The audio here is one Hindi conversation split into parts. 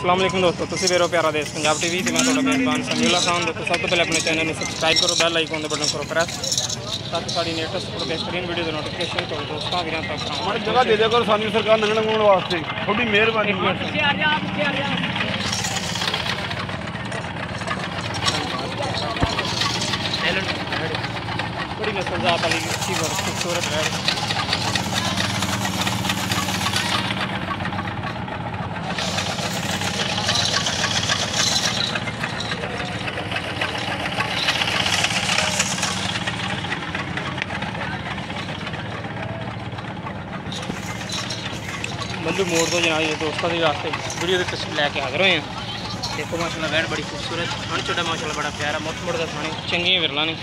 अस्सलाम वालेकुम दोस्तों, तुसीं वेरो प्यारा देश पंजाब टीवी ते मैं तुहाडा मेज़बान समीउल्लाह खान। दोस्तों सब तो पहले अपने चैनल में सबसक्राइब करो, बैल आइकन दे बटन करो प्रेस ताकि साड़ी लेटेस्ट और बेहतरीन वीडियो की नोटिफिकेशन तो दोस्तों वीरों तक हमारी जगह दे दिया करो सानी सरकार लंघने लंघने वास्ते, थोड़ी मेहरबानी। बड़ी नस्ल जात वाली अच्छी बहुत खूबसूरत है। मल्लू मोड़ तो जनाब ये दोस्तों के वास्ते वीडियो की तस्वीर लैके हाजिर हुए हैं। देखो माशाल्लाह वैड़ बड़ी खूबसूरत हण चोड़ा माशाल्लाह बड़ा प्यारा मुठ मुड़ का थाने चंगी विरला ने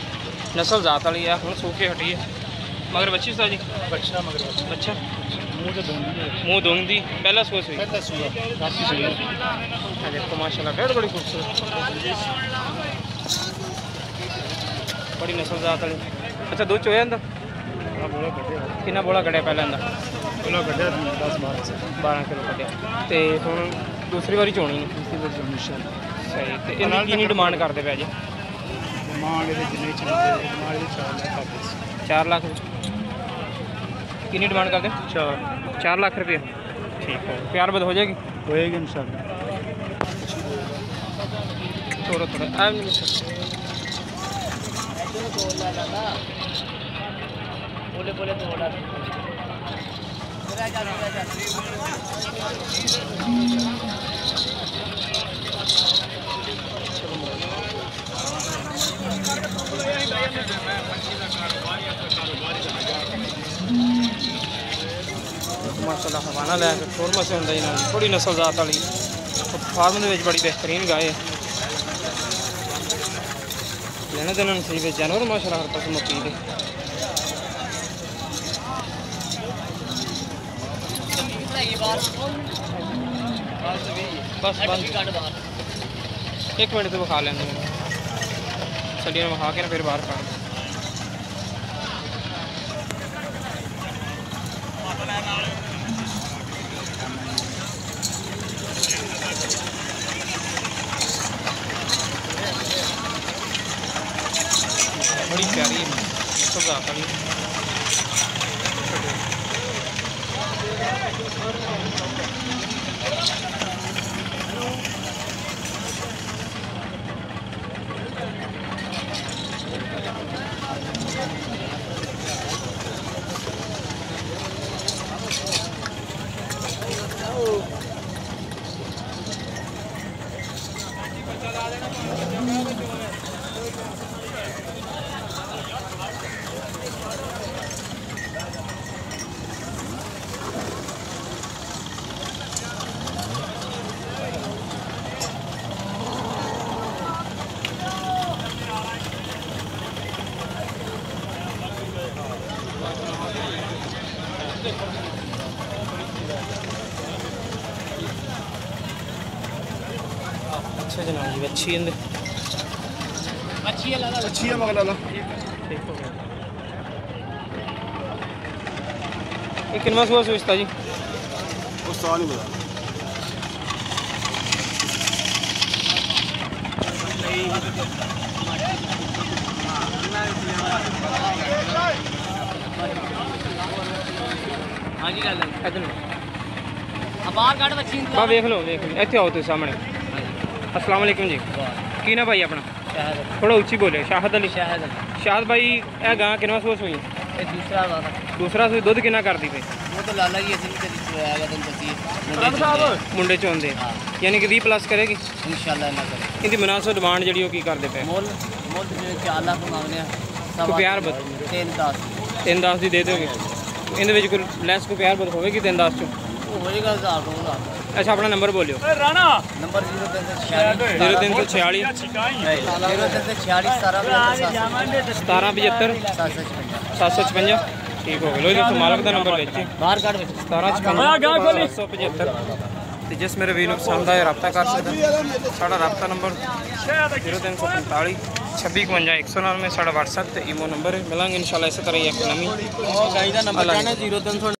नस्ल जात वाली है। हूँ सूखे हटी है मगर बच्ची सा जी बच्चा मगर बच्चा मुँह दोंदी पहला सूआ सुई देखो माशाल्लाह वैड़ बड़ी खूबसूरत बड़ी नस्ल जात वाली। अच्छा दूध चोया इंदा कितना बोला कढ़िया पहले इंदा 10-12 किलो कढ़िया तो हूँ दूसरी बारी चोनी नहीं सही। तो इन्हें की डिमांड करते पे जी? डिमांड 4 लाख की डिमांड करते? 4 लाख रुपये ठीक है। प्यार बद हो जाएगी? होएगी इंशाल्लाह। थोड़ा थोड़ा बोले तो माशाल्लाह हवाना लैके शोरमा से होंगे इन्होंने बड़ी नस्ल जात वाली फार्म के बड़ी बेहतरीन गाय है। लेने देने सही बेच जानवर माशाल्लाह हर पास मकीद है। बस एक मिनट तो विखा लेंगे सड़ियाँ विखा के ना फिर बाहर काट बड़ी प्यारी है सजा करी। अच्छा जनाब जी अच्छी अच्छी है मगर लाला ठीक हो गया। ये कितना सुबह सोचता जी? वो साल ही बता हाँ जी बा वेख लो इतने आओ तुम सामने। अस्सलाम वालेकुम जी की ना भाई अपना थोड़ा उच्ची बोले? शाहद अली शाहद भाई यह गां कितना सुबह सोई? दूसरा सुई दुध कितना करती पे? मुंडे चोंदे यानी कि 20+ करेगी इंशाल्लाह। इनकी मुनासिब डिमांड जी की करते पे? 4 लाख मांगने प्यार बद 3-10 की दे दोगे? इन कोई लैस को प्यार बद होगी 3-10 चो होएगा 1000। अच्छा अपना नंबर बोलियो। नंबर 0346 1775 755 ठीक हो गया। लो दोस्तों मालक का नंबर बेचे 1755 तो जिस मेरे वीर पसंद आए रब्ता कर सकते साढ़ा रब्ता नंबर 0345 2651 199 साढ़ा व्हाट्सएप तो ईमो नंबर है। मिलेंगे इंशाल्लाह इसी तरह ही एक नवी